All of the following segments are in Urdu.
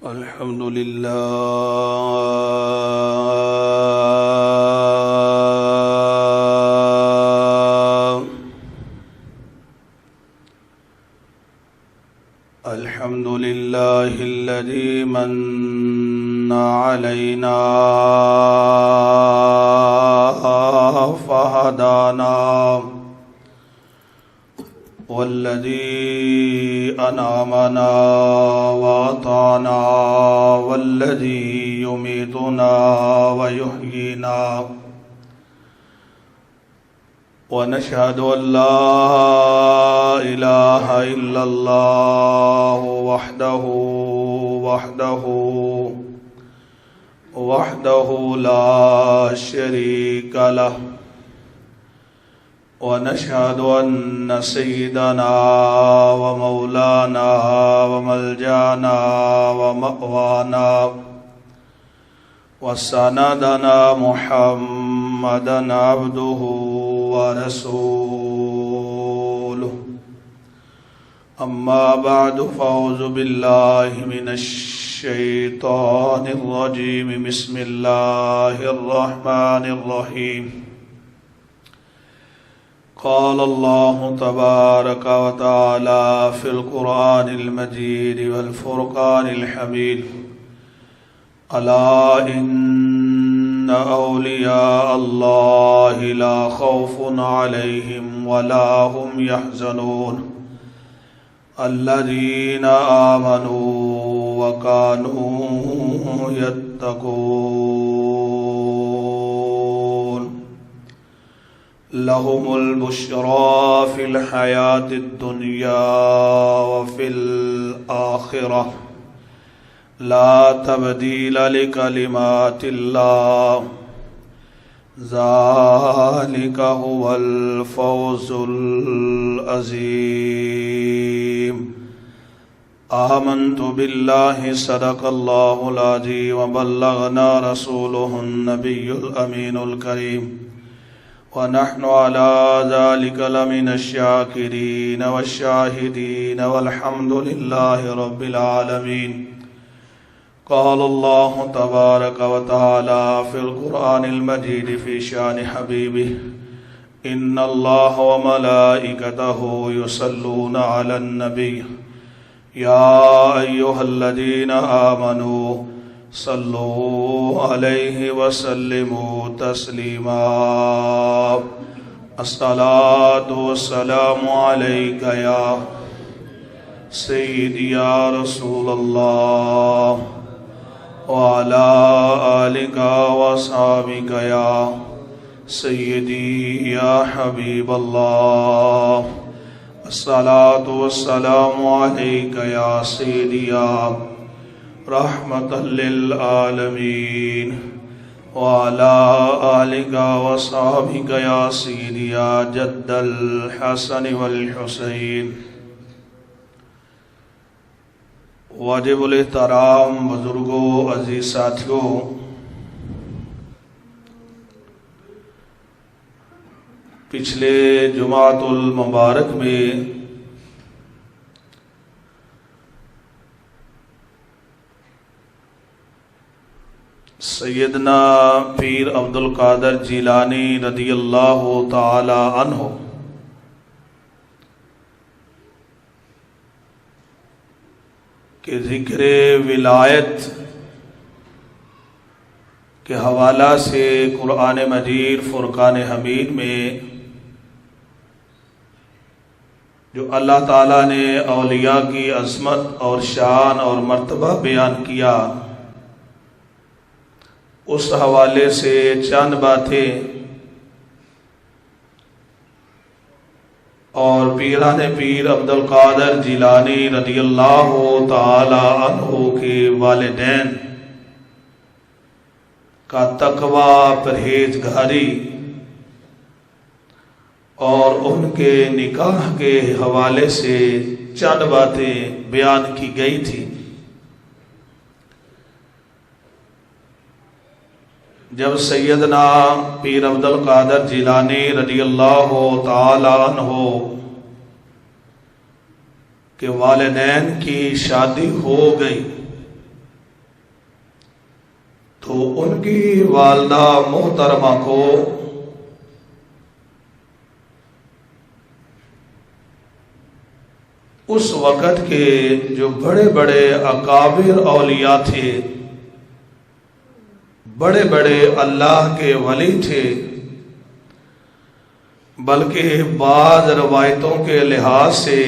الحمد لله الحمد لله الذي من علينا فهدانا والذي أنعمنا وأطعنا والذي يميتنا ويحيينا ونشهد أن لا إله إلا الله وحده لا شريك له ونشهد أن سيدنا ومولانا وملجانا ومأوانا وسندنا محمدا عبده ورسوله أما بعد فأعوذ بالله من الشيطان الرجيم بسم الله الرحمن الرحيم قال الله تبارك وتعالى في القرآن المجيد والفرقان الحميد ألا إن أولياء الله لا خوف عليهم ولا هم يحزنون الذين آمنوا وكانوا يتقون لهم البشرى في الحياة الدنيا وفي الآخرة لا تبديل لكلمات الله ذلك هو الفوز العظيم آمنت بالله صدق الله العظيم وبلغنا رسوله النبي الأمين الكريم ونحن على ذلك لمن الشاكرين والشاهدين والحمد لله رب العالمين قال الله تبارك وتعالى في القرآن المجيد في شان حبيبه إن الله وملائكته يصلون على النبي يا أيها الذين آمنوا صلوا عليه وسلموا تسليما الصلاة والسلام عليك يا سيدي يا رسول الله وعلى آلك وأصحابك يا سيدي يا حبيب الله الصلاة والسلام عليك يا سيدي يا رحمة للعالمين وعلى آلك وصحبك يا سيدي يا جد الحسن والحسين واجب الاحترام بزرگوں عزیز ساتھیوں، پچھلے جمعۃ المبارک میں سیدنا پیر عبدالقادر جیلانی رضی اللہ تعالی عنہ کہ ذکر ولایت کے حوالہ سے قرآن مجید فرقان حمید میں جو اللہ تعالیٰ نے اولیاء کی عظمت اور شان اور مرتبہ بیان کیا، اس حوالے سے چند باتیں اور پیران پیر عبدالقادر جیلانی رضی اللہ تعالی عنہ کے والدین کا تقوی، پرہیزگاری اور ان کے نکاح کے حوالے سے چند باتیں بیان کی گئی تھی۔ جب سیدنا پیر عبدالقادر جیلانی رضی اللہ تعالی عنہ کے والدین کی شادی ہو گئی تو ان کی والدہ محترمہ کو اس وقت کے جو بڑے بڑے اکابر اولیاء تھے، بڑے بڑے اللہ کے ولی تھے، بلکہ بعض روایتوں کے لحاظ سے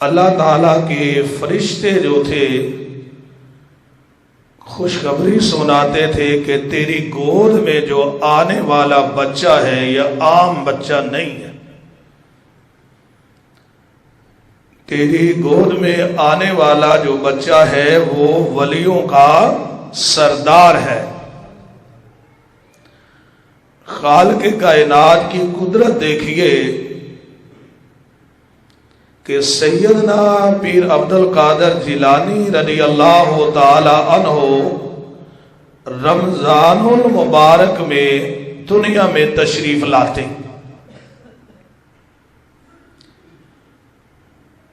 اللہ تعالیٰ کے فرشتے جو تھے خوشخبری سناتے تھے کہ تیری گود میں جو آنے والا بچہ ہے یہ عام بچہ نہیں ہے، تیری گود میں آنے والا جو بچہ ہے وہ ولیوں کا سردار ہے۔ خالق کائنات کی قدرت دیکھیے کہ سیدنا پیر عبد القادر جیلانی رضی اللہ تعالی عنہ رمضان المبارک میں دنیا میں تشریف لاتے۔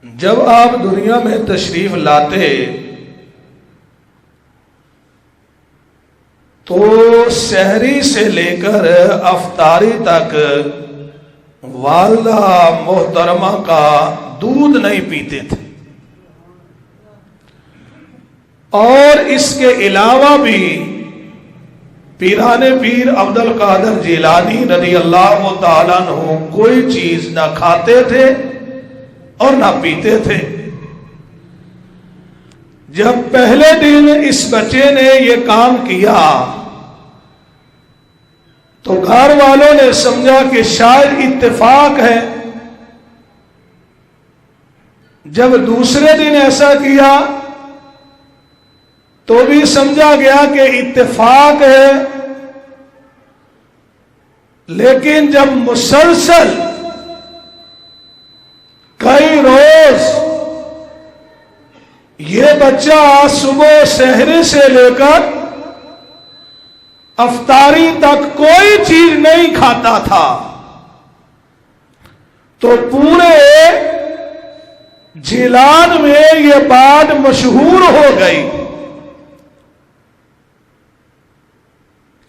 جب آپ دنیا میں تشریف لاتے تو سحری سے لے کر افطاری تک والدہ محترمہ کا دودھ نہیں پیتے تھے، اور اس کے علاوہ بھی پیران پیر عبد القادر جیلانی رضی اللہ تعالیٰ عنہ کوئی چیز نہ کھاتے تھے اور نہ پیتے تھے۔ جب پہلے دن اس بچے نے یہ کام کیا تو گھر والوں نے سمجھا کہ شاید اتفاق ہے۔ جب دوسرے دن ایسا کیا تو بھی سمجھا گیا کہ اتفاق ہے، لیکن جب مسلسل کئی روز یہ بچہ صبح سحری سے لے کر افطاری تک کوئی چیز نہیں کھاتا تھا تو پورے جیلان میں یہ بات مشہور ہو گئی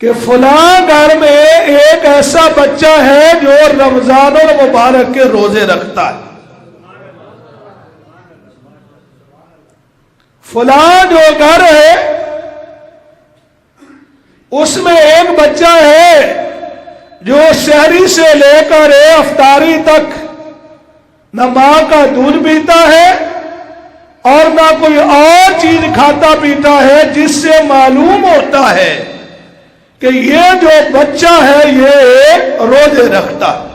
کہ فلاں گھر میں ایک ایسا بچہ ہے جو رمضان المبارک کے روزے رکھتا ہے، فلاں جو گھر ہے اس میں ایک بچہ ہے جو سحری سے لے کر افطاری تک نہ ماں کا دودھ پیتا ہے اور نہ کوئی اور چیز کھاتا پیتا ہے، جس سے معلوم ہوتا ہے کہ یہ جو بچہ ہے یہ روزے رکھتا ہے۔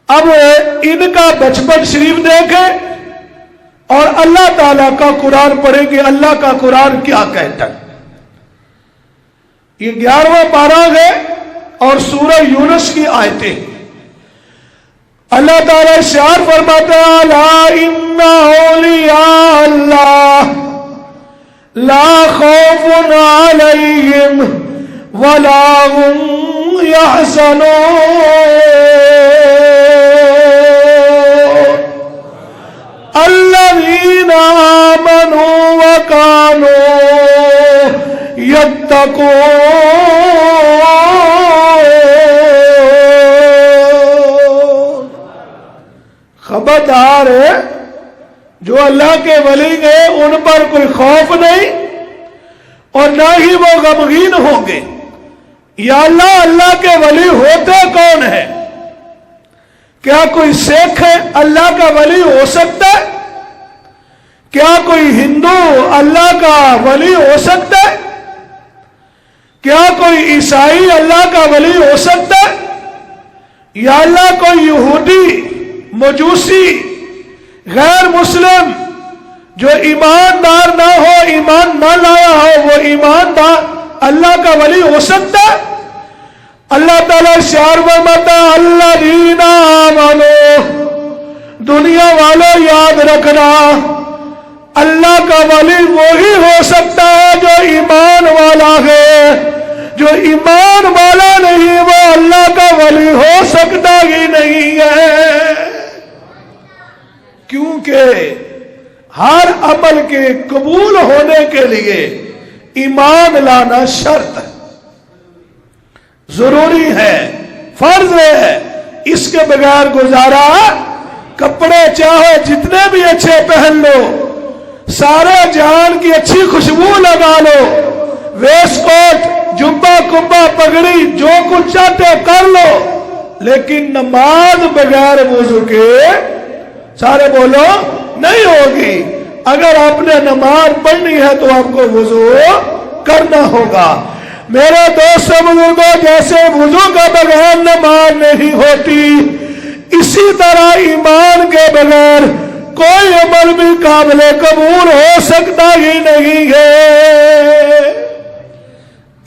اب ان کا بچپن شریف دیکھیں اور اللہ تعالیٰ کا قرآن پڑھیں کہ اللہ کا قرآن کیا کہتا ہے۔ یہ 11واں پارہ ہے اور سورہ یونس کی آیتیں۔ اللہ تعالیٰ ارشاد فرماتا ہے الا ان اولیاء اللہ لا خوف علیہم ولا هم يحزنون الذین آمنوا وکانوا یتقون۔ خبردار ہے جو اللہ کے ولی ہیں ان پر کوئی خوف نہیں اور نہ ہی وہ غمگین ہوں گے۔ یا اللہ کے ولی ہوتے کون ہیں؟ کیا کوئی سکھ اللہ کا ولی ہو سکتا ہے؟ کیا کوئی ہندو اللہ کا ولی ہو سکتا ہے؟ کیا کوئی عیسائی اللہ کا ولی ہو سکتا ہے؟ یا اللہ کوئی یہودی، مجوسی، غیر مسلم جو ایماندار نہ ہو، ایمان نہ لایا ہو، وہ ایماندار اللہ کا ولی ہو سکتا ہے؟ اللہ تعالیٰ شعر فرماتا ہے الذین آمنوا، دنیا والوں یاد رکھنا اللہ کا ولی وہی ہو سکتا ہے جو ایمان والا ہے، جو ایمان والا نہیں وہ اللہ کا ولی ہو سکتا ہی نہیں ہے، کیونکہ ہر عمل کے قبول ہونے کے لیے ایمان لانا شرط ہے، ضروری ہے، فرض ہے، اس کے بغیر گزارا۔ کپڑے چاہے جتنے بھی اچھے پہن لو، سارے جہان کی اچھی خوشبو لگا لو، ویسٹ کوٹ، جبہ کبا، پگڑی، جو کچھ چاہتے کر لو، لیکن نماز بغیر وضو کے، سارے بولو، نہیں ہوگی۔ اگر آپ نے نماز پڑھنی ہے تو آپ کو وضو کرنا ہوگا۔ میرے دوست بزرگوں، جیسے وضو کا بغیر نماز نہیں ہوتی، اسی طرح ایمان کے بغیر کوئی عمل بھی قابل قبول ہو سکتا ہی نہیں ہے۔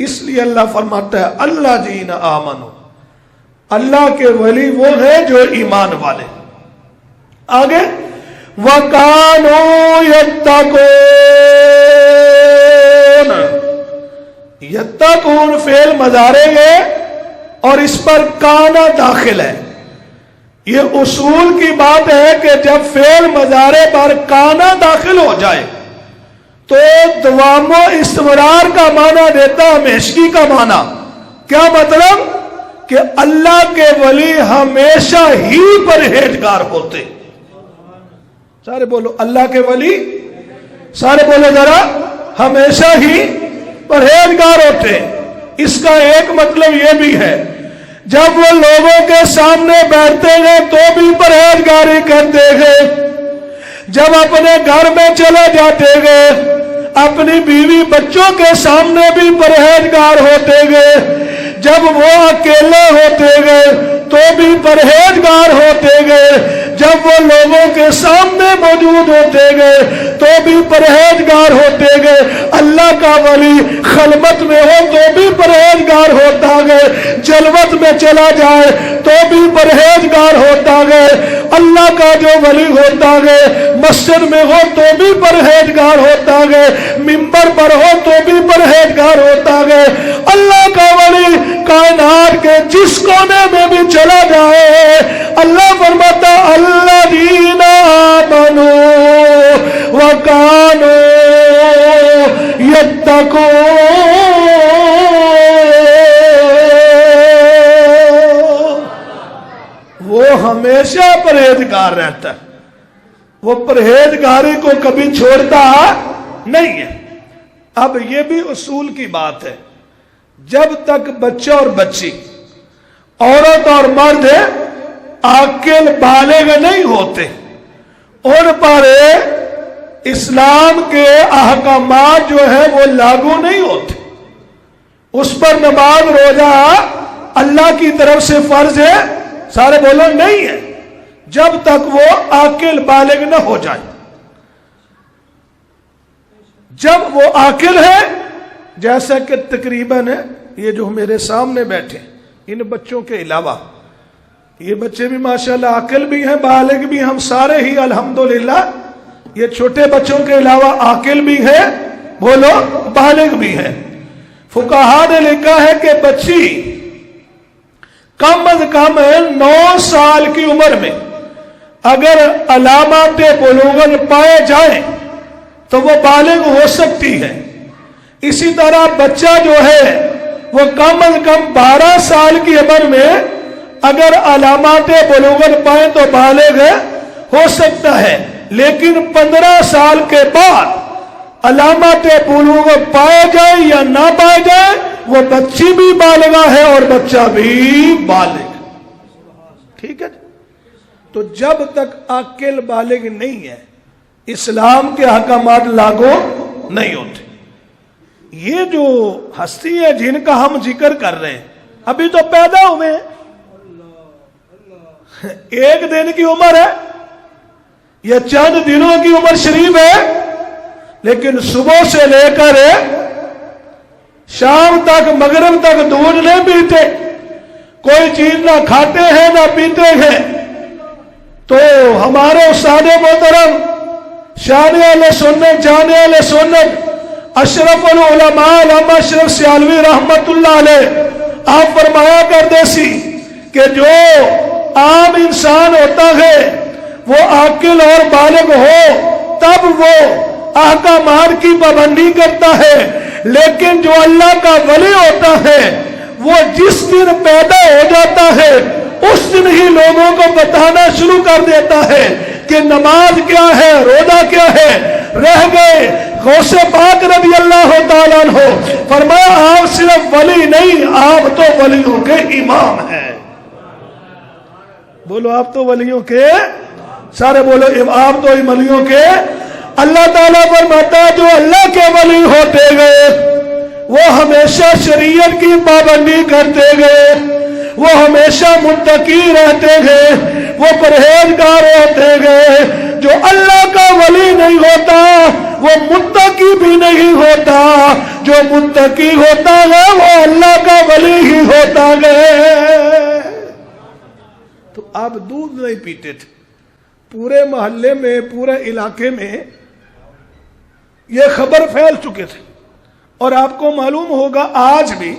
اس لیے اللہ فرماتا ہے اللہ جین آمنو، اللہ کے ولی وہ ہیں جو ایمان والے۔ آگے وَقَانُوا يَتَّقُونَ، یتقون فعل مضارع ہے اور اس پر کانا داخل ہے۔ یہ اصول کی بات ہے کہ جب فعل مضارع پر کانا داخل ہو جائے تو دوام و استمرار کا معنی دیتا، ہمیشگی کا معنی۔ کیا مطلب؟ کہ اللہ کے ولی ہمیشہ ہی پرہیزگار ہوتے۔ سارے بولو اللہ کے ولی، سارے بولو ذرا، ہمیشہ ہی پرہیزگار ہوتے۔ اس کا ایک مطلب یہ بھی ہے جب وہ لوگوں کے سامنے بیٹھتے ہیں تو بھی پرہیزگاری کرتے ہیں، جب اپنے گھر میں چلے جاتے ہیں اپنی بیوی بچوں کے سامنے بھی پرہیزگار ہوتے گئے، جب وہ اکیلے ہوتے گئے تو بھی پرہیزگار ہوتے گئے، جب وہ لوگوں کے سامنے موجود ہوتے گئے تو بھی پرہیزگار ہوتے گئے۔ اللہ کا ولی خلوت میں ہو تو بھی پرہیزگار ہوتا گئے، جلوت میں چلا جائے تو بھی پرہیزگار ہوتا گئے۔ اللہ کا جو ولی ہوتا گئے مسجد میں ہو تو بھی پرہیزگار ہوتا گئے، منبر پر ہو تو بھی پرہیزگار ہوتا گئے۔ اللہ کا ولی کائنات کے جس کونے میں بھی چلا جائے، اللہ فرماتا الذین آمنوا وکانوا یتقون، وہ ہمیشہ پرہیزگار رہتا ہے، وہ پرہیزگاری کو کبھی چھوڑتا نہیں ہے۔ اب یہ بھی اصول کی بات ہے، جب تک بچہ اور بچی، عورت اور مرد عاقل بالغ نہیں ہوتے، ان پر اسلام کے احکامات جو ہے وہ لاگو نہیں ہوتے، اس پر نماز روزہ اللہ کی طرف سے فرض ہے، سارے بولو نہیں ہے، جب تک وہ عاقل بالغ نہ ہو جائے۔ جب وہ عاقل ہے، جیسا کہ تقریباً یہ جو میرے سامنے بیٹھے ان بچوں کے علاوہ، یہ بچے بھی ماشاءاللہ عاقل بھی ہیں، بالغ بھی، ہم سارے ہی الحمدللہ، یہ چھوٹے بچوں کے علاوہ عاقل بھی ہیں، بولو بالغ بھی ہیں۔ فقہا نے لکھا ہے کہ بچی کم از کم 9 سال کی عمر میں اگر علامات بلوغ پائے جائیں تو وہ بالغ ہو سکتی ہے۔ اسی طرح بچہ جو ہے وہ کم از کم 12 سال کی عمر میں اگر علامات بلوغ پائیں تو بالغ ہو سکتا ہے، لیکن 15 سال کے بعد علامات بلوغ پائے جائے یا نہ پائے جائے وہ بچی بھی بالغہ ہے اور بچہ بھی بالغ، ٹھیک ہے۔ تو جب تک عاقل بالغ نہیں ہے اسلام کے احکامات لاگو نہیں ہوتے۔ یہ جو ہستی ہے جن کا ہم ذکر کر رہے ہیں ابھی تو پیدا ہوئے ہیں، 1 دن کی عمر ہے یا چند دنوں کی عمر شریف ہے، لیکن صبح سے لے کر شام تک مغرب تک دودھ نہیں پیتے، کوئی چیز نہ کھاتے ہیں نہ پیتے ہیں۔ تو ہمارے استاد محترم شان اہل سنت جان اہل سنت اشرف العلماء علامہ اشرف سیالوی رحمت اللہ علیہ آپ فرمایا کرتے سی کہ جو عام انسان ہوتا ہے وہ عاقل اور بالغ ہو تب وہ احکامات کی پابندی کرتا ہے، لیکن جو اللہ کا ولی ہوتا ہے وہ جس دن پیدا ہو جاتا ہے اس دن ہی لوگوں کو بتانا شروع کر دیتا ہے کہ نماز کیا ہے، روزہ کیا ہے۔ رہ گئے غوث پاک رضی اللہ تعالیٰ عنہ، فرمایا آپ صرف ولی نہیں، آپ تو ولیوں کے امام ہیں۔ بولو آپ تو ولیوں کے، سارے بولو آپ تو ولیوں کے۔ اللہ تعالیٰ فرماتا ہے جو اللہ کے ولی ہوتے گئے وہ ہمیشہ شریعت کی پابندی کرتے گئے، وہ ہمیشہ متقی رہتے گئے، وہ پرہیزگار ہوتے گئے۔ جو اللہ کا ولی نہیں ہوتا وہ متقی بھی نہیں ہوتا، جو متقی ہوتا ہے وہ اللہ کا ولی ہی ہوتا ہے۔ تو آپ دودھ نہیں پیتے تھے، پورے محلے میں، پورے علاقے میں یہ خبر پھیل چکے تھے، اور آپ کو معلوم ہوگا آج بھی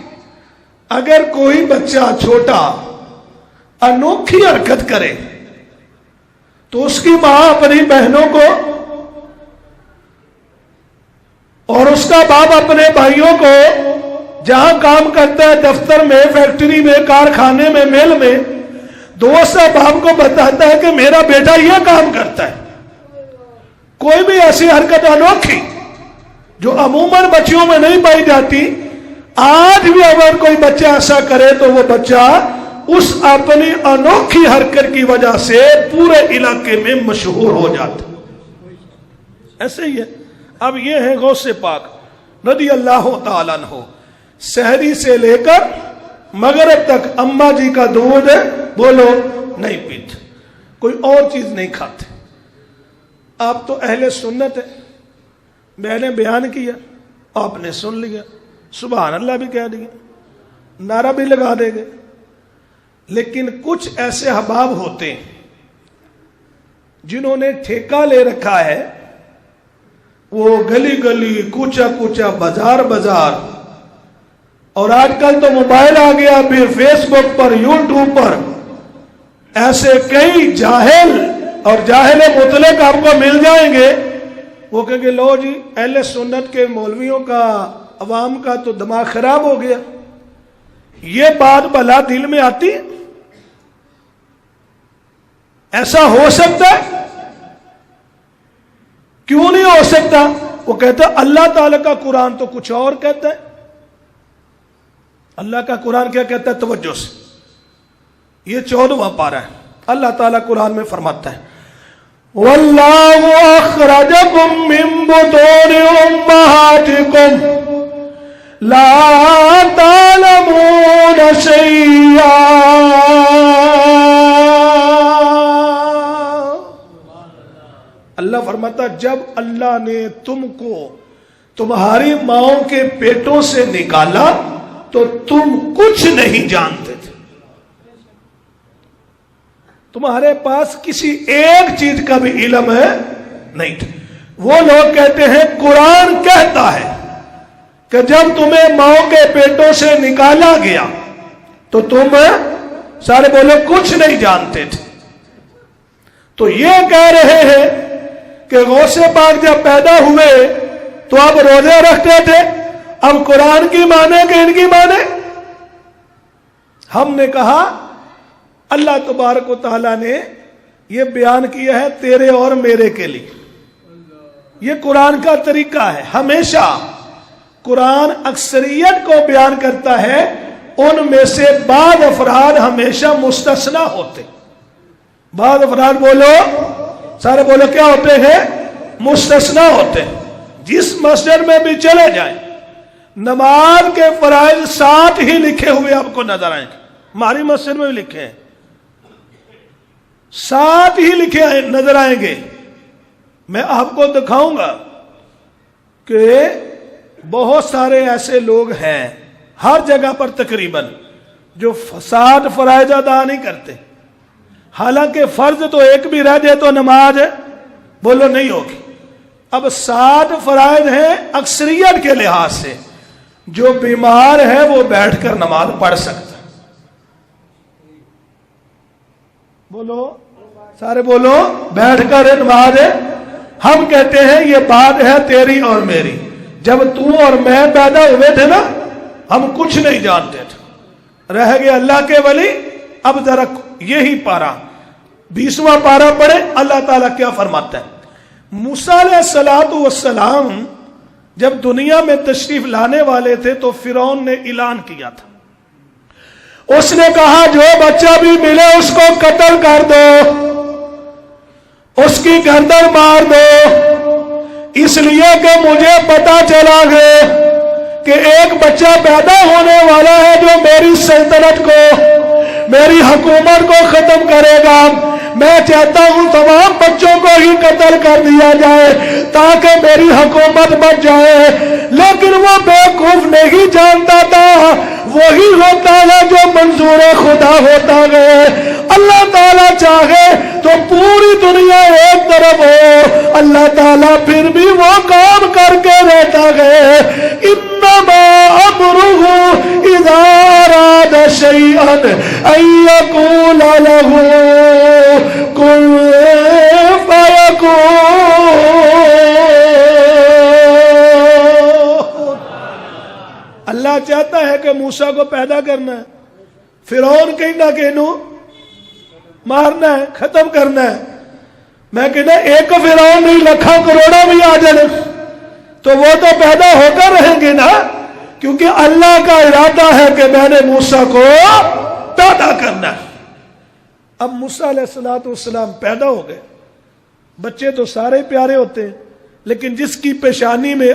اگر کوئی بچہ چھوٹا انوکھی حرکت کرے تو اس کی ماں اپنی بہنوں کو اور اس کا باپ اپنے بھائیوں کو، جہاں کام کرتا ہے دفتر میں، فیکٹری میں، کارخانے میں، میل میں، دوست باپ کو بتاتا ہے کہ میرا بیٹا یہ کام کرتا ہے۔ کوئی بھی ایسی حرکت انوکھی جو عموماً بچیوں میں نہیں پائی جاتی، آج بھی اگر کوئی بچہ ایسا کرے تو وہ بچہ اس اپنی انوکھی حرکت کی وجہ سے پورے علاقے میں مشہور ہو جاتا۔ ایسے ہی ہے۔ اب یہ ہے غوث پاک رضی اللہ تعالیٰ عنہ، سحری سے لے کر مغرب تک اماں جی کا دودھ بولو نہیں پیتے، کوئی اور چیز نہیں کھاتے۔ آپ تو اہل سنت ہے، میں نے بیان کیا، آپ نے سن لیا، سبحان اللہ بھی کہہ دیا، نعرہ بھی لگا دے گے، لیکن کچھ ایسے احباب ہوتے ہیں جنہوں نے ٹھیکہ لے رکھا ہے، وہ گلی گلی، کوچا کوچا، بازار بازار، اور آج کل تو موبائل آ گیا، پھر فیس بک پر، یوٹیوب پر ایسے کئی جاہل اور جاہل مطلق آپ کو مل جائیں گے۔ وہ کہیں گے لو جی اہل سنت کے مولویوں کا، عوام کا تو دماغ خراب ہو گیا۔ یہ بات بھلا دل میں آتی ہے؟ ایسا ہو سکتا ہے؟ کیوں نہیں ہو سکتا؟ وہ کہتا ہے اللہ تعالیٰ کا قرآن تو کچھ اور کہتا ہے۔ اللہ کا قرآن کیا کہتا ہے؟ توجہ سے، یہ 14واں پارہ ہے۔ اللہ تعالیٰ قرآن میں فرماتا ہے وَاللَّهُ أَخْرَجَكُم مِّن بُطُونِ أُمَّهَاتِكُمْ لَا تَعْلَمُونَ شَيْئًا۔ اللہ فرماتا جب اللہ نے تم کو تمہاری ماؤں کے پیٹوں سے نکالا تو تم کچھ نہیں جانتے تھے، تمہارے پاس کسی ایک چیز کا بھی علم ہے نہیں تھا۔ وہ لوگ کہتے ہیں قرآن کہتا ہے کہ جب تمہیں ماؤں کے پیٹوں سے نکالا گیا تو تم سارے بولے کچھ نہیں جانتے تھے۔ تو یہ کہہ رہے ہیں کہ غوث پاک جب پیدا ہوئے تو اب روزے رکھتے تھے، اب قرآن کی مانے کہ ان کی مانے؟ ہم نے کہا اللہ تبارک و تعالیٰ نے یہ بیان کیا ہے تیرے اور میرے کے لیے، یہ قرآن کا طریقہ ہے۔ ہمیشہ قرآن اکثریت کو بیان کرتا ہے، ان میں سے بعض افراد ہمیشہ مستثنا ہوتے۔ بعض افراد بولو، سارے بولو کیا ہوتے ہیں؟ مستثنا ہوتے ہیں۔ جس مسجد میں بھی چلے جائیں نماز کے فرائض 7 ہی لکھے ہوئے آپ کو نظر آئیں گے، ہماری مسجد میں بھی لکھے ہیں، 7 ہی لکھے نظر آئیں گے۔ میں آپ کو دکھاؤں گا کہ بہت سارے ایسے لوگ ہیں ہر جگہ پر تقریباً جو 7 فرائض ادا نہیں کرتے، حالانکہ فرض تو ایک بھی رہ جائے تو نماز بولو نہیں ہوگی۔ اب 7 فرائض ہیں اکثریت کے لحاظ سے، جو بیمار ہے وہ بیٹھ کر نماز پڑھ سکتا، بولو سارے بولو بیٹھ کر نماز، ہم کہتے ہیں یہ بات ہے تیری اور میری. جب تو اور میں پیدا ہوئے تھے نا ہم کچھ نہیں جانتے تھے, رہ گئے اللہ کے ولی. اب ذرا یہی پارا 20واں پارا پڑھے اللہ تعالیٰ کیا فرماتا ہے. موسیٰ علیہ السلام جب دنیا میں تشریف لانے والے تھے تو فرعون نے اعلان کیا تھا. اس نے کہا جو بچہ بھی ملے اس کو قتل کر دو, اس کی گردن مار دو, اس لیے کہ مجھے پتا چلا ہے کہ ایک بچہ پیدا ہونے والا ہے جو میری سلطنت کو, میری حکومت کو ختم کرے گا. میں چاہتا ہوں تمام بچوں کو ہی قتل کر دیا جائے تاکہ میری حکومت بچ جائے. لیکن وہ بیوقوف نہیں جانتا تھا وہی ہوتا ہے جو منظور خدا ہوتا ہے. اللہ تعالیٰ چاہے تو پوری دنیا ایک طرف ہو, اللہ تعالیٰ پھر بھی وہ کام کر کے رہتا ہے. انما امرہ اذا اراد شیئا ان یقول له کن فیکون. اللہ چاہتا ہے کہ موسیٰ کو پیدا کرنا ہے, فرعون کہنا کہ انہوں مارنا ہے, ختم کرنا ہے. میں کہنا ایک فرعون نہیں لاکھاں کروڑا بھی آ جائے تو وہ تو پیدا ہو کر رہیں گے نا, کیونکہ اللہ کا ارادہ ہے کہ میں نے موسیٰ کو پیدا کرنا ہے. اب موسیٰ علیہ السلام پیدا ہو گئے. بچے تو سارے پیارے ہوتے ہیں لیکن جس کی پیشانی میں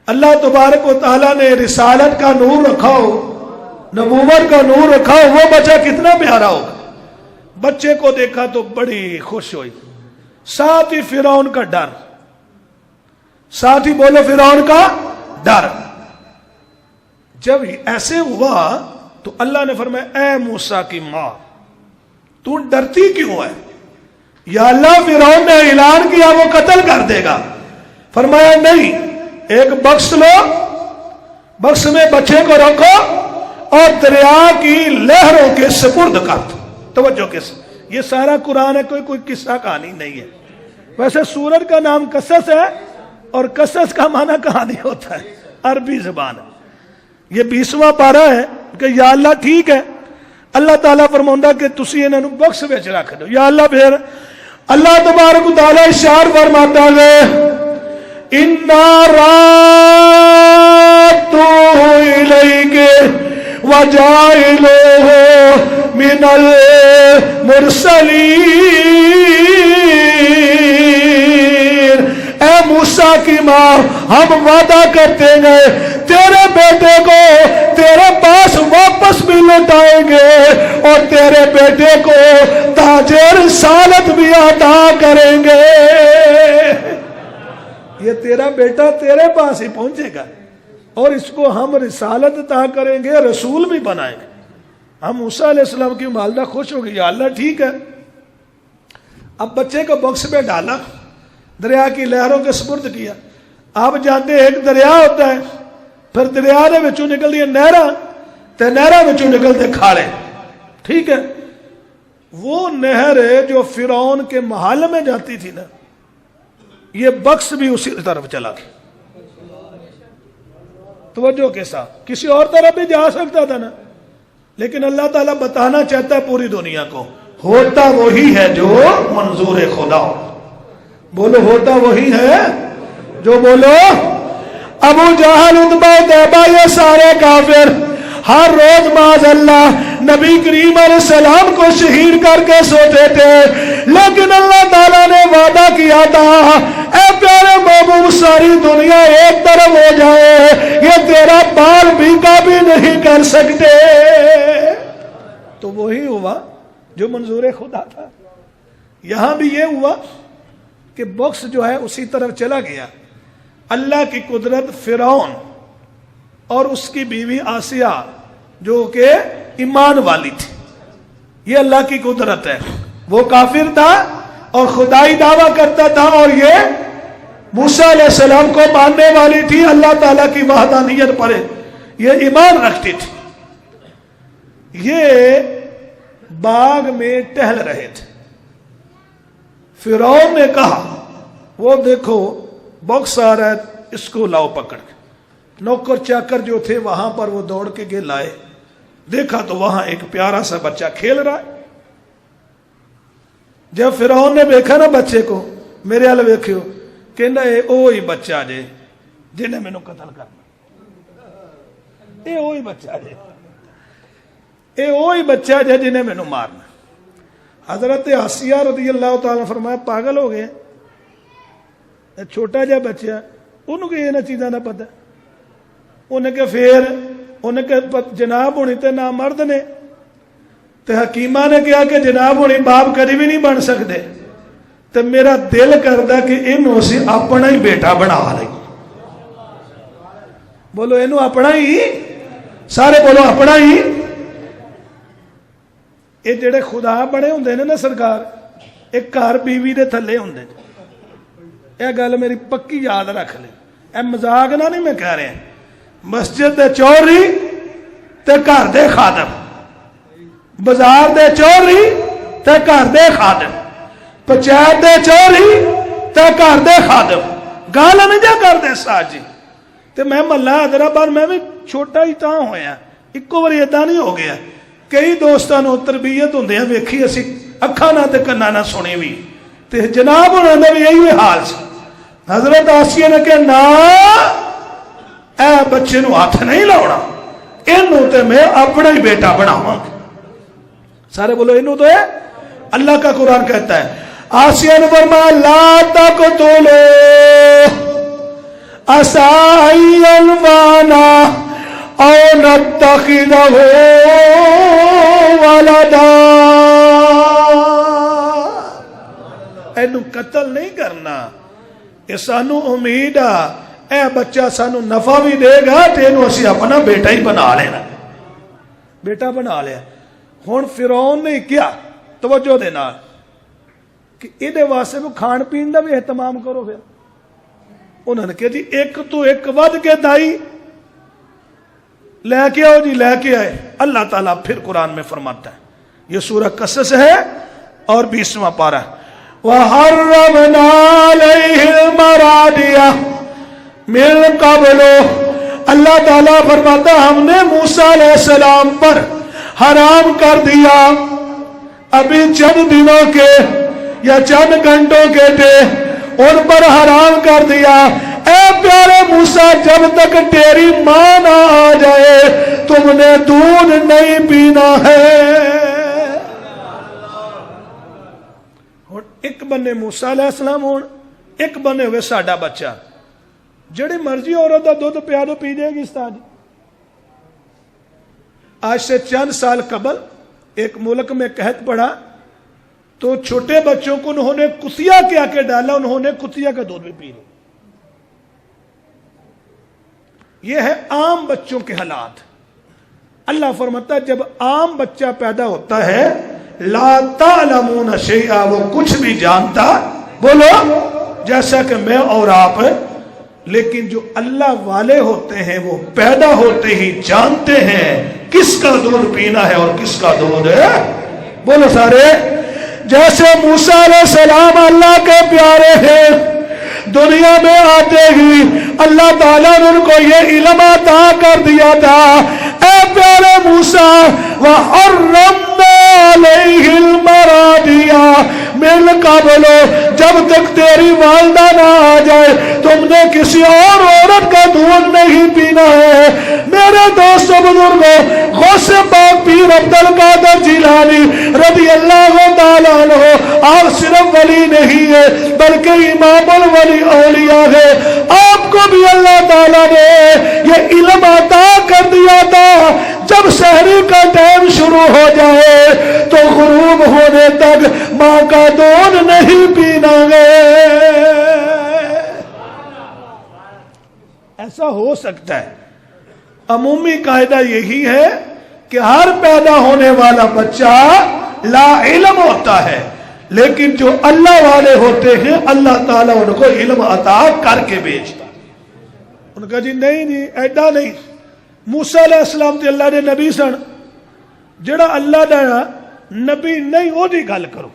اللہ تبارک و تعالیٰ نے رسالت کا نور رکھا ہو, نبوت کا نور رکھا ہو, وہ بچہ کتنا پیارا ہوگا. بچے کو دیکھا تو بڑی خوش ہوئی. ساتھ ہی فرعون کا ڈر, ساتھ ہی بولو فرعون کا ڈر. جب ایسے ہوا تو اللہ نے فرمایا اے موسیٰ کی ماں تو ڈرتی کیوں ہے؟ یا اللہ فرعون نے اعلان کیا وہ قتل کر دے گا. فرمایا نہیں, ایک بکس لو, بکس میں بچے کو رکھو اور دریا کی لہروں کے سپرد کر دو. توجہ کے ساتھ یہ سارا قرآن ہے, کوئی قصہ کہانی نہیں ہے. ویسے سورت کا نام قصص ہے اور قصص کا معنی کہانی ہوتا ہے, عربی زبان ہے. یہ 20واں پارہ ہے کہ یا اللہ ٹھیک ہے, اللہ تعالیٰ فرماؤں کہ تسی انہوں بکس وچ رکھ دو. یا اللہ پھر اللہ تبارک و تعالیٰ اشار فرماتا ہے اِنَّا رَادُّوهُ إِلَيْكَ وَجَاعِلُوهُ مِنَ الْمُرْسَلِينَ. اے موسیٰ کی ماں ہم وعدہ کرتے ہیں تیرے بیٹے کو تیرے پاس واپس بھی لوٹائیں گے اور تیرے بیٹے کو تاج رسالت بھی عطا کریں گے. یہ تیرا بیٹا تیرے پاس ہی پہنچے گا اور اس کو ہم رسالت عطا کریں گے, رسول بھی بنائیں گے. ہم موسیٰ علیہ السلام کی والدہ خوش ہو گئی. یا اللہ ٹھیک ہے. اب بچے کو بکس میں ڈالا, دریا کی لہروں کے سپرد کیا. آپ جانتے ہیں ایک دریا ہوتا ہے, پھر دریا دے وچوں نکلدی نہراں تے نہراں وچوں نکلدے کھاڑے. ٹھیک ہے, وہ نہر جو فرعون کے محل میں جاتی تھی نا, یہ بکس بھی اسی طرف چلا گیا. توجہ کے ساتھ کسی اور طرف بھی جا سکتا تھا نا, لیکن اللہ تعالیٰ بتانا چاہتا ہے پوری دنیا کو ہوتا وہی ہے جو منظور خدا ہو. بولو ہوتا وہی ہے جو, بولو ابو جہل عتبہ طیبہ یہ سارے کافر ہر روز معاذ اللہ نبی کریم علیہ السلام کو شہید کر کے سوتے تھے, لیکن اللہ تعالیٰ نے وعدہ کیا تھا اے پیارے محبوب ساری دنیا ایک طرف ہو جائے یہ تیرا بال بھیگا بھی نہیں کر سکتے. تو وہی ہوا جو منظور خدا تھا. یہاں بھی یہ ہوا کہ بکس جو ہے اسی طرف چلا گیا. اللہ کی قدرت فرعون اور اس کی بیوی آسیہ جو کہ ایمان والی تھی, یہ اللہ کی قدرت ہے. وہ کافر تھا اور خدائی دعویٰ کرتا تھا اور یہ موسیٰ علیہ السلام کو ماننے والی تھی, اللہ تعالیٰ کی وحدانیت پر یہ ایمان رکھتی تھی. یہ باغ میں ٹہل رہے تھے. فرعون نے کہا وہ دیکھو باکس آ رہا ہے, اس کو لاؤ پکڑ کے. نوکر چاکر جو تھے وہاں پر وہ دوڑ کے لائے, دیکھا تو وہاں ایک پیارا سا بچہ کھیل رہا ہے. جب فرعون نے دیکھا نا بچے کو, میرے والے ویکھو, کہنا اے اوہی بچہ جے جنہیں مینوں قتل کرنا, اے اوہی بچہ جے, اے اوہی بچہ جے جنہیں مینوں مارنا. حضرت آسیہ رضی اللہ تعالیٰ فرمایا پاگل ہو گئے, چھوٹا جہا بچہ, انہوں کہ یہ چیزاں نہ پتہ. انہیں کہ پھر انہیں کہ جناب ہونی تے نہ مرد نے, تے حکیمہ نے کہا کہ جناب ہونی باپ کدی بھی نہیں بن سکتے, تے میرا دل کردا کہ انہوں سے اپنا ہی بیٹا بنا لیں. بولو انہوں اپنا ہی, سارے بولو اپنا ہی. یہ جڑے خدا بڑے ہوندے نے نا سرکار, ایک گھر بیوی دے تھلے ہوندے. یہ گل میری پکی یاد رکھ لے, اے مذاق نہ نہیں میں کہہ رہا. مسجد دے چوری تے گھر دے خادم, بازار دے چوری تے گھر دے خادم, پنچایت دے چوری تے گھر دے خادم. گل نہیں جا کر دے ساج جی. تے میں محلہ حیدرآباد میں بھی چھوٹا ہی تاں ہویا, اکو باری اداں نہیں ہو گیا. کئی دوستاں نو تربیت ہوندے ہیں ویکھی اسی اکھاں نہ تے کنا نہ سنی بھی, تے جناب ہونا دا بھی یہی حال سی. حضرت آسیہ نے کہ نا اے بچے نو ہاتھ نہیں لاؤنا, انہوں تے میں اپنا ہی بیٹا بناواں. سارے بولو انہوں تو ہے. اللہ کا قرآن کہتا ہے, آسیہ نے فرمایا لا تقتلوا عسى أن ينفعنا أو نتخذه ولدا. اینو قتل نہیں کرنا, یہ سانو امید آ اے بچہ سانو نفع بھی دے گا تے اینو اسی اپنا بیٹا ہی بنا لینا. بیٹا بنا لیا. ہن فرعون نے کیا, توجہ دے نال, کہ ایدے واسطے کو کھان پین دا بھی اہتمام کرو. پھر انہوں نے کہا جی ایک تو ایک ود کے دائی لے کے آؤ جی, لے کے آئے. اللہ تعالیٰ پھر قرآن میں فرماتا ہے, یہ سورہ قصص ہے اور 20واں پارہ, وَحَرَّمْنَا عَلَيْهِ الْمَرَادِيَ مِن قَبْلُ. اللہ تعالیٰ فرماتا ہم نے موسیٰ علیہ السلام پر حرام کر دیا ابھی چند دنوں کے یا چند گھنٹوں کے تھے, ان پر حرام کر دیا. اے پیارے موسیٰ جب تک تیری ماں نہ آ جائے تم نے دودھ نہیں پینا ہے. ایک بنے موسیٰ علیہ السلام ہون, ایک بنے ہوئے ساڈا بچہ, جڑی مرضی عورت دا دودھ پیا دو پی جائے گی. استاد آج سے چند سال قبل ایک ملک میں قحط پڑا تو چھوٹے بچوں کو انہوں نے کتیا کیا کے ڈالا, انہوں نے کتیا کا دودھ بھی پی لیا. یہ ہے عام بچوں کے حالات. اللہ فرماتا ہے جب عام بچہ پیدا ہوتا ہے لا تعلمون شیئا, وہ کچھ بھی جانتا, بولو جیسا کہ میں اور آپ, لیکن جو اللہ والے ہوتے ہیں وہ پیدا ہوتے ہی جانتے ہیں کس کا دودھ پینا ہے اور کس کا دودھ ہے. بولو سارے. جیسے موسیٰ علیہ السلام اللہ کے پیارے ہیں, دنیا میں آتے ہی اللہ تعالیٰ نے ان کو یہ علم عطا کر دیا تھا, اے پیارے موسیٰ وَحَرَّمْنَا عَلَيْهِ الْمَرَادِيَ مِن قَبْلُ, جب تک تیری والدہ نہ آ جائے تم نے کسی اور عورت کا دودھ نہیں پینا ہے. میرے دوست بزرگوں, غوث پاک پیر عبد القادر جیلانی رضی اللہ تعالیٰ عنہ آپ صرف ولی نہیں ہے بلکہ امام الولی اولیاء ہے. آپ کو بھی اللہ تعالیٰ نے یہ علم عطا کر دیا تھا جب سحری کا ٹائم شروع ہو جائے تو غروب ہونے تک ماں کا دودھ نہیں پینا ہے. ایسا ہو سکتا ہے. عمومی قاعدہ یہی ہے کہ ہر پیدا ہونے والا بچہ لا علم ہوتا ہے, لیکن جو اللہ والے ہوتے ہیں اللہ تعالیٰ ان کو علم عطا کر کے بھیجتا. ان کا جی نہیں جی ایڈا نہیں. موسیٰ علیہ السلام تے اللہ دے نبی سن, جڑا اللہ دا نبی نہیں وہ دی گل کرو.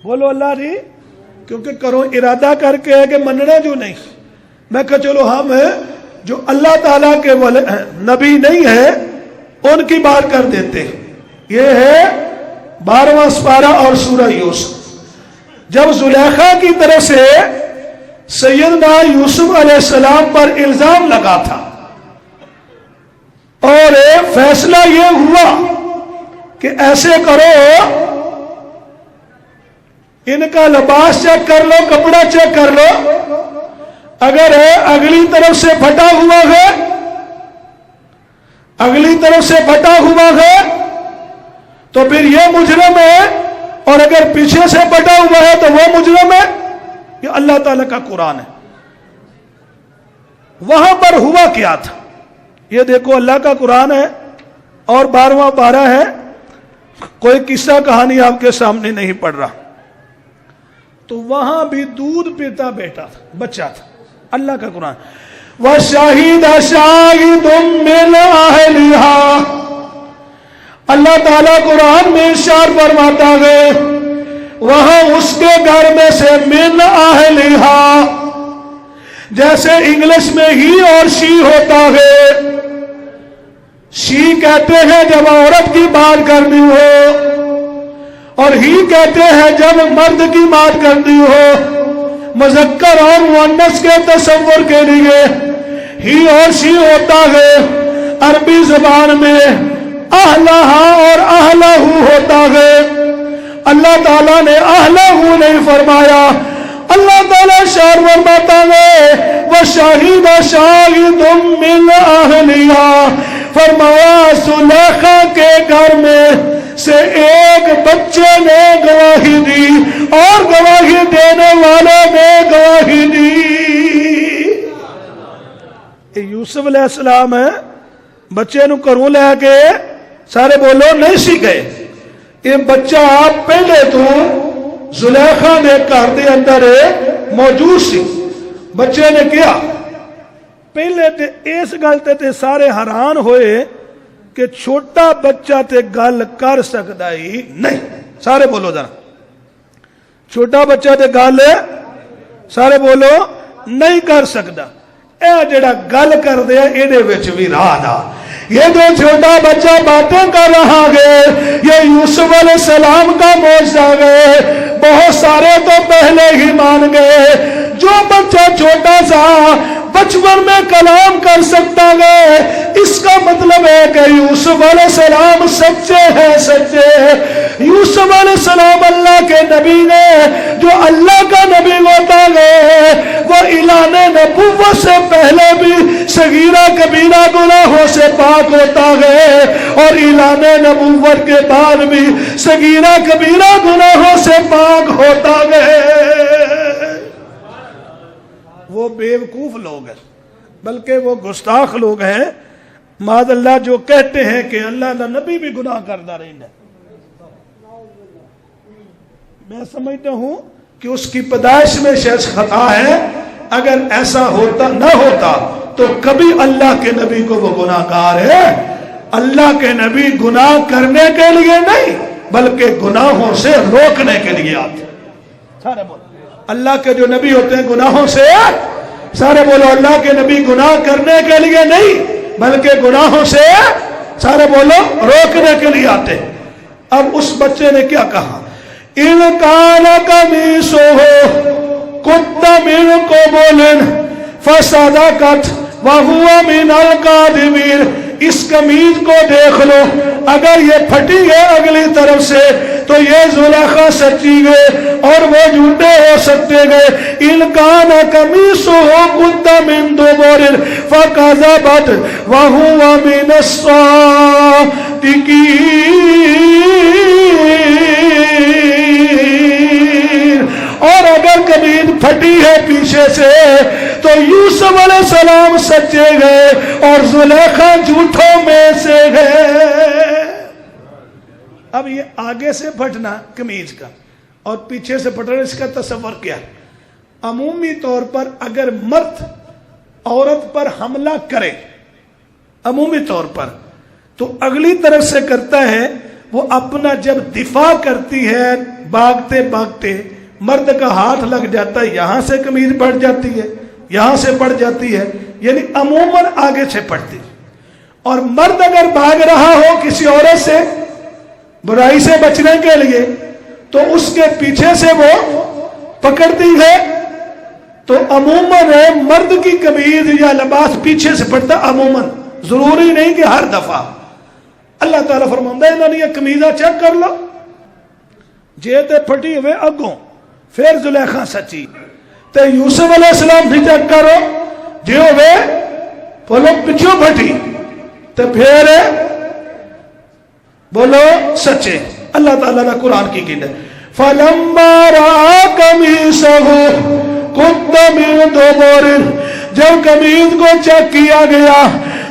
بولو اللہ دی کیونکہ کرو ارادہ کر کے ہے کہ مننا جو نہیں. میں کہا چلو ہم جو اللہ تعالیٰ کے نبی نہیں ہے ان کی بات کر دیتے ہیں. یہ ہے 12واں سپارہ اور سورہ یوسف. جب زلیخا کی طرف سے سیدنا یوسف علیہ السلام پر الزام لگا تھا اور فیصلہ یہ ہوا کہ ایسے کرو ان کا لباس چیک کر لو, کپڑا چیک کر لو, اگر اگلی طرف سے پھٹا ہوا ہے, اگلی طرف سے پھٹا ہوا ہے تو پھر یہ مجرم ہے, اور اگر پیچھے سے پھٹا ہوا ہے تو وہ مجرم ہے. یہ اللہ تعالیٰ کا قرآن ہے. وہاں پر ہوا کیا تھا یہ دیکھو, اللہ کا قرآن ہے اور 12واں پارہ ہے. کوئی قصہ کہانی آپ کے سامنے نہیں پڑھ رہا. تو وہاں بھی دودھ پیتا بیٹا تھا, بچہ تھا. اللہ کا قرآن وَشَهِدَ شَاهِدٌ مِّنْ أَهْلِهَا. اللہ تعالیٰ قرآن میں ارشاد فرماتا ہے وہاں اس کے گھر میں سے من اہلہا, جیسے انگلش میں ہی اور شی ہوتا ہے. شی کہتے ہیں جب عورت کی بات کرنی ہو اور ہی کہتے ہیں جب مرد کی بات کرنی ہو. مذکر اور مؤنث کے تصور کے لیے ہی اور شی ہوتا ہے. عربی زبان میں اہلہا اور اہلہو ہوتا ہے. اللہ تعالیٰ نے اہلہو نہیں فرمایا. اللہ تعالیٰ شعر فرماتا ہے وَشَهِدَ شَاهِدٌ مِّنْ أَهْلِهَا. فرمایا زلیخا کے گھر میں سے ایک بچے نے گواہی دی اور گواہی دینے والے نے گواہی دی. یوسف علیہ السلام ہے, بچے نو گھروں لے کے سارے بولو نہیں سی گئے. یہ بچہ پہلے تو زلیخا نے گھر دے اندر موجود سی. بچے نے کیا پہلے تے اس گل تے سارے حیران ہوئے کہ چھوٹا بچہ تے گل کر سکتا ہی نہیں. سارے بولو ذرا, چھوٹا بچہ تے گل سارے بولو نہیں کر سکتا. اے جڑا گل کر دیا ایدے وچ بھی راہ دا. یہ جو چھوٹا بچہ باتیں کر رہا ہے یہ یوسف علیہ السلام کا معجزہ ہے. بہت سارے تو پہلے ہی مان گئے. جو بچہ چھوٹا سا بچپن میں کلام کر سکتا ہے اس کا مطلب ہے کہ یوسف علیہ السلام سچے ہیں, سچے. یوسف علیہ السلام اللہ کے نبی نے جو اللہ کا نبی ہوتا ہے وہ اعلان نبوت سے پہلے بھی صغیرہ کبیرہ گناہوں سے پاک ہوتا ہے اور اعلان نبوت کے بعد بھی صغیرہ کبیرہ گناہوں سے پاک ہوتا ہے. وہ بیوقوف لوگ ہیں بلکہ وہ گستاخ لوگ ہیں معاذ اللہ جو کہتے ہیں کہ اللہ کا نبی بھی گناہ کرتا رہنا. میں سمجھتا ہوں کہ اس کی پیدائش میں شاید خطا ہے. اگر ایسا ہوتا نہ ہوتا تو کبھی اللہ کے نبی کو وہ گناہ گار ہے. اللہ کے نبی گناہ کرنے کے لیے نہیں بلکہ گناہوں سے روکنے کے لیے آتے. سارے بولو اللہ کے جو نبی ہوتے ہیں گناہوں سے, سارے بولو اللہ کے نبی گناہ کرنے کے لیے نہیں بلکہ گناہوں سے سارے بولو روکنے کے لیے آتے. اب اس بچے نے کیا کہا ان کان قمیصہ قد من قبل فصدقت وهو من الكاذبین. اس قمیض کو دیکھ لو, اگر یہ پھٹی ہے اگلی طرف سے تو یہ زلیخا سچی ہے اور وہ جھوٹے ہو سکتے گئے. ان کان قمیصہ قد من دبر فکذبت وهو من الصادقین. اور اگر قمیض پھٹی ہے پیچھے سے تو یوسف علیہ السلام سچے گئے اور زلیخا جھوٹوں میں سے ہے. اب یہ آگے سے پھٹنا قمیض کا اور پیچھے سے پھٹنا اس کا تصور کیا. عمومی طور پر اگر مرد عورت پر حملہ کرے عمومی طور پر تو اگلی طرف سے کرتا ہے وہ اپنا جب دفاع کرتی ہے بھاگتے بھاگتے مرد کا ہاتھ لگ جاتا ہے، یہاں سے قمیض پڑ جاتی ہے، یہاں سے پڑ جاتی ہے، یعنی عموماً آگے سے پڑتی۔ اور مرد اگر بھاگ رہا ہو کسی عورت سے برائی سے بچنے کے لیے تو اس کے پیچھے سے وہ پکڑتی ہے، تو عموماً مرد کی قمیض یا لباس پیچھے سے پڑتا، عموماً، ضروری نہیں کہ ہر دفعہ۔ اللہ تعالیٰ فرماتا ہے انہوں نے یہ قمیضہ چیک کر لو، جے تے پھٹی ہوئے اگوں، پھر زلیخا سچی تے یوسف علیہ السلام بھی چیک کرو، جے ہوئے بولو پچھو پھٹی تے پھر بولو سچے۔ اللہ تعالیٰ نے قرآن کی گن ہے فَلَمَّا رَأَى قَمِيصَهُ قُدَّ مِن دُبُرٍ، جب قمیض کو چیک کیا گیا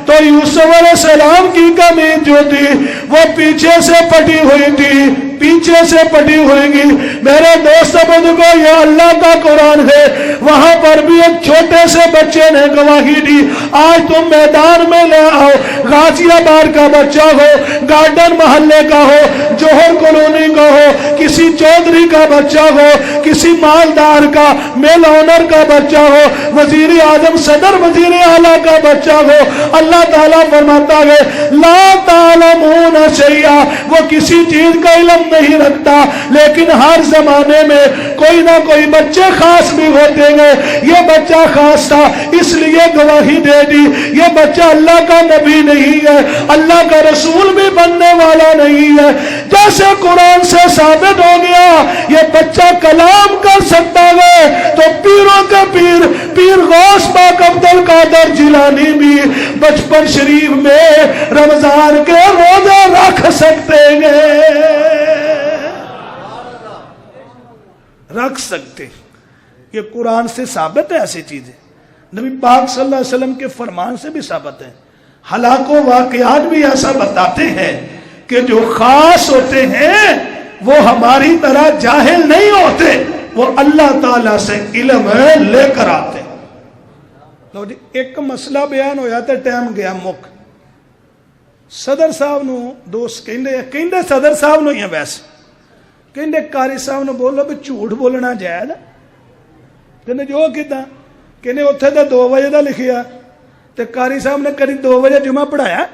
تو یوسف علیہ السلام کی قمیض جو تھی وہ پیچھے سے پٹی ہوئی تھی، پیچھے سے پٹی ہوئی گی۔ میرے دوست بزرگو، یہ اللہ کا قرآن ہے، وہاں پر بھی ایک چھوٹے سے بچے نے گواہی دی۔ آج تم میدان میں لے آؤ، غازی آباد کا بچہ ہو، گارڈن محلے کا ہو، جوہر کالونی کا ہو، کسی چودھری کا بچہ ہو، کسی مالدار کا، میل آنر کا بچہ ہو، وزیر اعظم، صدر وزیر اعلیٰ کا بچہ ہو، اللہ تعالیٰ فرماتا ہے لا تعلمون شیئا، وہ کسی چیز کا علم نہیں رکھتا، لیکن ہر زمانے میں کوئی نہ کوئی بچے خاص بھی ہوتے ہیں۔ یہ بچہ خاص تھا اس لیے گواہی دے دی، یہ بچہ اللہ کا نبی نہیں ہے، اللہ کا رسول بھی بننے والا نہیں ہے۔ جیسے قرآن سے ثابت ہو گیا یہ بچہ کلام کر سکتا ہے، تو پیروں کے پیر، پیر غوث پاک عبد القادر جیلانی بھی بچپن شریف میں رمضان کے روزے رکھ سکتے ہیں، رکھ سکتے۔ یہ قرآن سے ثابت ہے ایسی چیزیں، نبی پاک صلی اللہ علیہ وسلم کے فرمان سے بھی ثابت ہے۔ حالات و واقعات بھی ایسا بتاتے ہیں کہ جو خاص ہوتے ہیں وہ ہماری طرح جاہل نہیں ہوتے، وہ اللہ تعالیٰ سے علم لے کر آتے۔ لو جی ایک مسئلہ بیان ہویا تے ٹائم گیا مک، صدر صاحب نو دوست کہندے صدر صاحب نو ہی ہے، ویسے کہندے قاری صاحب نو بولو بھی جھوٹ بولنا جائز ہے، کہندے جو کیتا، کہندے اتھے تے 2 بجے دا لکھیا تے قاری صاحب نے کری 2 بجے جمعہ پڑھایا۔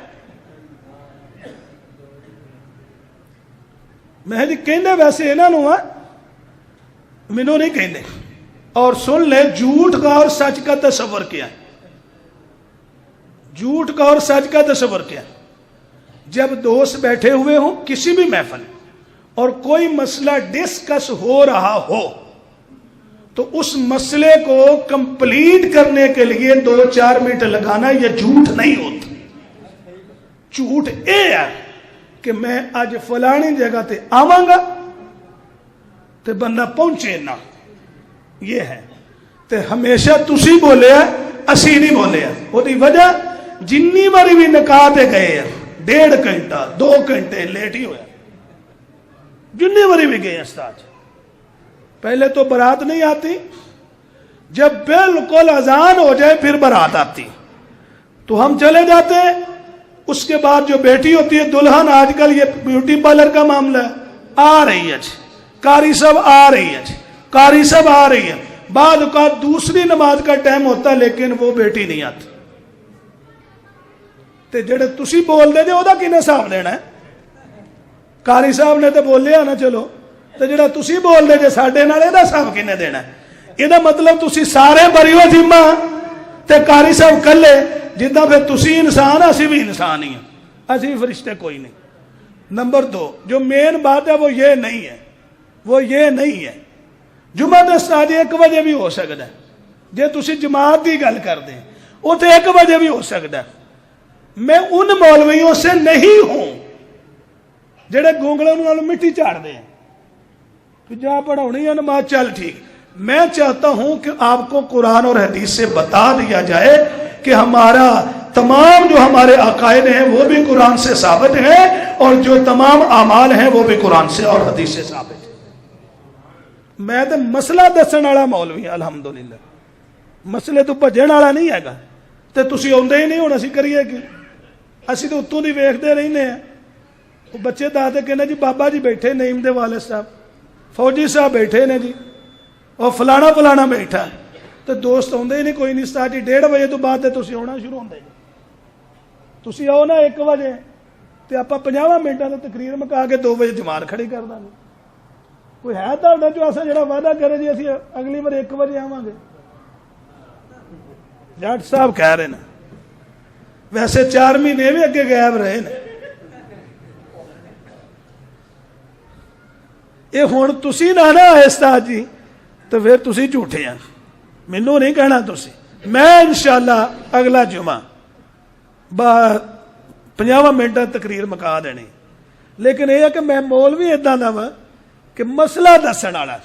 میں جی کہندے ویسے انہاں نو مینوں نہیں کہندے۔ اور سن لے جھوٹ کا اور سچ کا تصور کیا ہے، جھوٹ کا اور سچ کا تصور کیا ہے۔ جب دوست بیٹھے ہوئے ہوں کسی بھی محفل اور کوئی مسئلہ ڈسکس ہو رہا ہو تو اس مسئلے کو کمپلیٹ کرنے کے لیے 2-4 منٹ لگانا یہ جھوٹ نہیں ہوتا۔ جھوٹ اے ہے کہ میں آج فلانی جگہ تے آواں گا تے بندہ پہنچے نہ، یہ ہے تے ہمیشہ تسی بولے ہیں اسی نہیں بولے ہیں۔ وہ دی وجہ جنی باری بھی نکاح تے گئے ہیں 1.5 گھنٹہ 2 گھنٹے لیٹ ہی ہویا، جنی باری بھی گئے ہیں استاد۔ پہلے تو برات نہیں آتی، جب بالکل اذان ہو جائے پھر برات آتی تو ہم چلے جاتے ہیں۔ اس کے بعد جو بیٹی ہوتی ہے دلہن، آج کل یہ بیوٹی پارلر کا معاملہ ہے، آ رہی ہے جی قاری صاحب، آ رہی ہے جی قاری صاحب، آ رہی ہے۔ بعد اوقات دوسری نماز کا ٹائم ہوتا ہے لیکن وہ بیٹی نہیں آتی، تے جڑے تسی بول دے جے او دا کنے حساب لینا ہے؟ قاری صاحب نے تے بولیا نا چلو، تے جڑا تسی بول دے جے ساڈے نال اے دا حساب کنے دینا ہے؟ اے دا مطلب تسی سارے بری ہو ذمہ تے قاری صاحب کلے، جدہ پھر تسی انسان اسی بھی انسان ہی ہیں، اسی بھی فرشتے کوئی نہیں۔ نمبر 2 جو مین بات ہے وہ یہ نہیں ہے، وہ یہ نہیں ہے جمعہ تے استاد 1 بجے بھی ہو سکتا ہے، جے تسی جماعت کی گل کر دیں وہ تے 1 بجے بھی ہو سکتا ہے۔ میں ان مولویوں سے نہیں ہوں جڑے گونگلوں نال مٹی چاڑ دیں کہ جا پڑھاونی ہے نماز چل ٹھیک۔ میں چاہتا ہوں کہ آپ کو قرآن اور حدیث سے بتا دیا جائے کہ ہمارا تمام جو ہمارے عقائد ہیں وہ بھی قرآن سے ثابت ہیں، اور جو تمام اعمال ہیں وہ بھی قرآن سے اور حدیث سے ثابت ہیں۔ میں تو مسئلہ دسن والا مولوی ہوں الحمدللہ، مسئلے تو بھجن والا نہیں ہے گا، تے تسی آندے ہی نہیں، ہن اسی کریے کہ اسی تو اتوں دی ویکھدے رہنے ہیں۔ وہ بچے دادے کہنے جی بابا جی بیٹھے نعیم دے والد صاحب، فوجی صاحب بیٹھے نے جی، ਉਹ ਫਲਾਣਾ ਫਲਾਣਾ ਬੈਠਾ ਤੇ ਦੋਸਤ ਆਉਂਦੇ ਹੀ ਨਹੀਂ, ਕੋਈ ਨਹੀਂ ਉਸਤਾਦ ਜੀ 1:30 ਵਜੇ ਤੋਂ ਬਾਅਦ ਤੇ ਤੁਸੀਂ ਆਉਣਾ ਸ਼ੁਰੂ ਹੁੰਦੇ ਜੀ। ਤੁਸੀਂ ਆਓ ਨਾ 1 ਵਜੇ ਤੇ ਆਪਾਂ 50 ਮਿੰਟਾਂ ਦਾ ਤਕਰੀਰ ਮੁਕਾ ਕੇ 2 ਵਜੇ ਜਮਾਤ ਖੜੀ ਕਰ ਦਾਂਗੇ। ਕੋਈ ਹੈ ਤੁਹਾਡਾ ਚੋਂ ਐਸਾ ਜਿਹੜਾ ਵਾਅਦਾ ਕਰੇ ਜੀ ਅਸੀਂ ਅਗਲੀ ਵਾਰ 1 ਵਜੇ ਆਵਾਂਗੇ? ਜੱਟ ਸਾਹਿਬ ਕਹਿ ਰਹੇ ਨੇ, ਵੈਸੇ 4 ਮਹੀਨੇ ਵੀ ਅੱਗੇ ਗਾਇਬ ਰਹੇ ਨੇ। ਇਹ ਹੁਣ ਤੁਸੀਂ ਨਾ ਆਏ ਉਸਤਾਦ ਜੀ ਤੇ ਫਿਰ ਤੁਸੀਂ ਝੂਠੇ ਆ, ਮੈਨੂੰ ਨਹੀਂ ਕਹਿਣਾ ਤੁਸੀਂ। ਮੈਂ ਇਨਸ਼ਾਅੱਲਾ ਅਗਲਾ ਜੁਮਾ 50 ਮਿੰਟਾਂ ਤਕਰੀਰ ਮੁਕਾ ਦੇਣੀ। ਲੇਕਿਨ ਇਹ ਹੈ ਕਿ ਮੈਂ ਮੌਲਵੀ ਇਦਾਂ ਦਾ ਵਾ ਕਿ ਮਸਲਾ ਦੱਸਣ ਵਾਲਾ,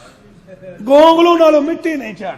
ਗੋਂਗਲੂ ਨਾਲੋਂ ਮਿੱਟੀ ਨਹੀਂ ਝਾੜ